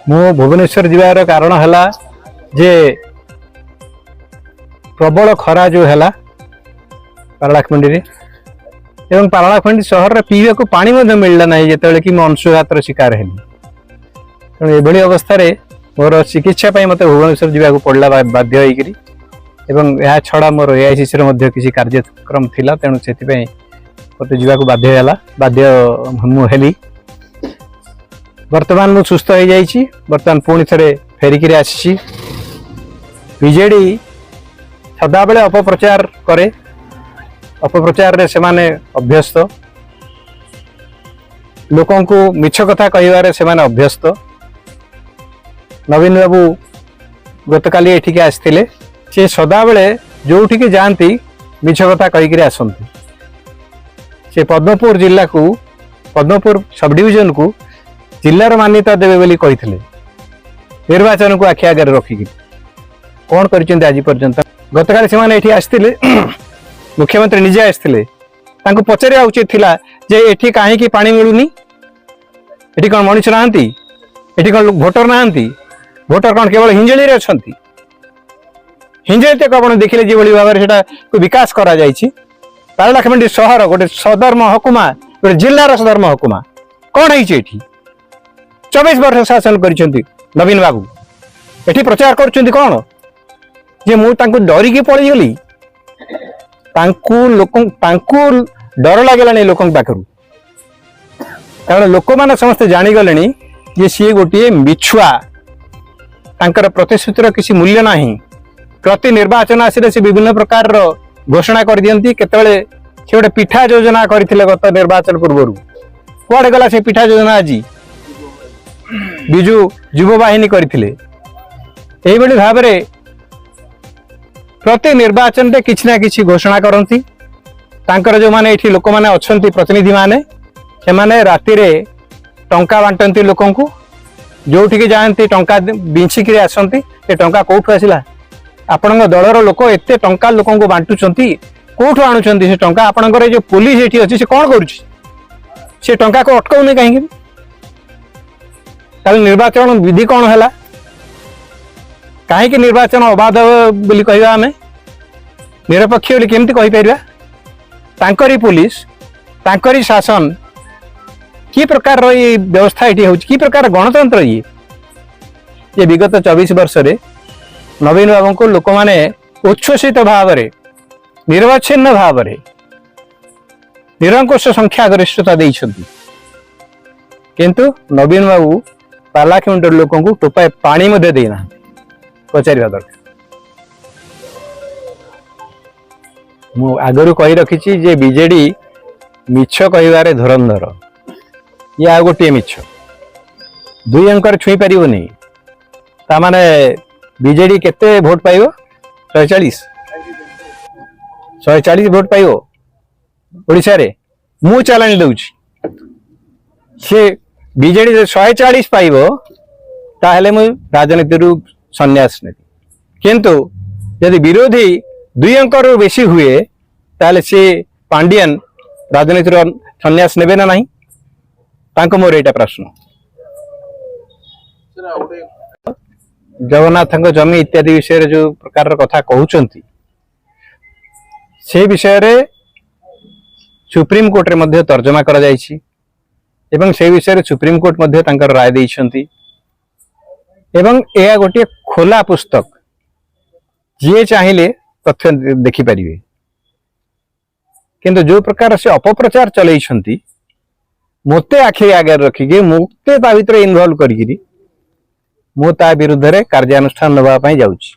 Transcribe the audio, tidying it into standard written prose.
मु भुवनेश्वर जीवार कारण है जे प्रबल खरा जो है पारलाखंडी एवं पारलाखंडी सहर में पीवा को पानी मिलला ना जो कि अंशुघातर शिकार है तेणु ये अवस्था मोर चिकित्सा मत भुवनेश्वर जावाक पड़ा बाध्य एवं यह छड़ा मोर एआईसीसी किसी कार्यक्रम थिला तेणु से मत जावाक बाध्य मुझे वर्तमान मु सुस्थ हो जाइए वर्तमान पुणी थे फेरिकी आसी बीजेडी सदा बेले अपप्रचार करे अपप्रचार रे से माने अभ्यस्त लोकों को मिछ कथा कहबारे से माने अभ्यस्त नवीन बाबू गतकाली एठिके आसथिले से सदा बेले जोठिके जाती मिछ कथा कहीकि आसंती से पद्मपुर जिला को पद्मपुर सब डिविजन को जिलार मान्यता देवे बोली कही निर्वाचन को आखि आगे रखिक कौन कर आज पर्यंत गतकाली से आसते मुख्यमंत्री निजे आसते पचारा उचित थिला जे एठी कहीं पानी मिलूनी एठी कौन मनुष्य नहांती एठी कौन भोटर नहांती भोटर कौन केवल हिंजली अच्छा हिंजली तक आप देखिले जो भाव में विकास करा पारलाखंडी सहर गोटे सदर महकुमा गोटे जिलार सदर महकुमा कौन है 24 वर्ष शासन कर नवीन बाबू एठी प्रचार कर कौन जे मु डरिकी पलैगली डर लगे लोक पाखु कारण लोक मैंने समस्ते जानीगले जे सी गोटे मिछुआ तांकर प्रतिश्रुतिर किसी मूल्य ना प्रति निर्वाचन आसिले से विभिन्न प्रकार घोषणा कर दियंती केतबेले से गोटे पिठा योजना करथिले गत निर्वाचन पूर्व कुआडे गला से पिठा योजना आज विजु युव बाहिनी करथिले एही बड़ी भाव में प्रति निर्वाचन रे किछि ना किछि घोषणा करंती तांकर जो माने एठी लोक माने अछंती प्रतिनिधि माने से माने राति रे टंका बांटंती लोकन को जोठिके जानती टंका बिंछिक आसंती ए टंका कोठु आसिला आपण दलर लोक एते टंका लोकन को बांटुचंती कोठु आणुचंती से टंका आपणकर जो पुलिस एठी अछि से कोन करूछि से टंका को अटकाउनी काहेकि ताले निर्वाचन विधि कौन है कहीं निर्वाचन अबाध बोली कहवा आम निरपेक्ष बोली केमती कहि परिबा तांकरी पुलिस तांकरी शासन कि प्रकार ये व्यवस्था ये होची कि प्रकार गणतंत्र ये विगत 24 वर्ष रे नवीन बाबू को लोक माने उच्छ्वसित भाव में निर्वाचिन्न भाव में निरंकुश संख्या गरिष्ठता देइछंती किंतु नवीन बाबू पारलाखंड लोक को टोपाए पानी मध्य देना पचार दरकार मु आगरू कही रखी जे बीजेडी मिछ कहबारे धुरंधर ये आ गोटे मिछ दुई अंकर छुई पारिबनी ता माने बीजेडी केते भोट पाइबो 140 भोट पाइबो ओडिसा रे मु चैलेंज दउची से बीजेडी 140 पाइबो ताहले मु राजनीति रु सन्यास ने किंतु यदि विरोधी 2 अंक बेसी हुए ताले से पांडियन राजनीति सन्यास नेबे ना नहीं तांको मोर एटा प्रश्न जगन्नाथ जमी इत्यादि विषय जो प्रकार कथा कहउचंती से विषय रे सुप्रीम कोर्ट रे मध्य तर्जमा करा जायछि एवं से विषय रे सुप्रीम कोर्ट मध्य तांकर राय दैछंती एवं यह गोटे खोला पुस्तक जी चाहिए तथ्य देखिपारे किंतु जो प्रकार से अपप्रचार चलई मते आखि आगे रखिकी मुते ता भितर इनवॉल्व करी मु ता विरुद्ध रे कार्यानुष्ठान नबा पई जाउची।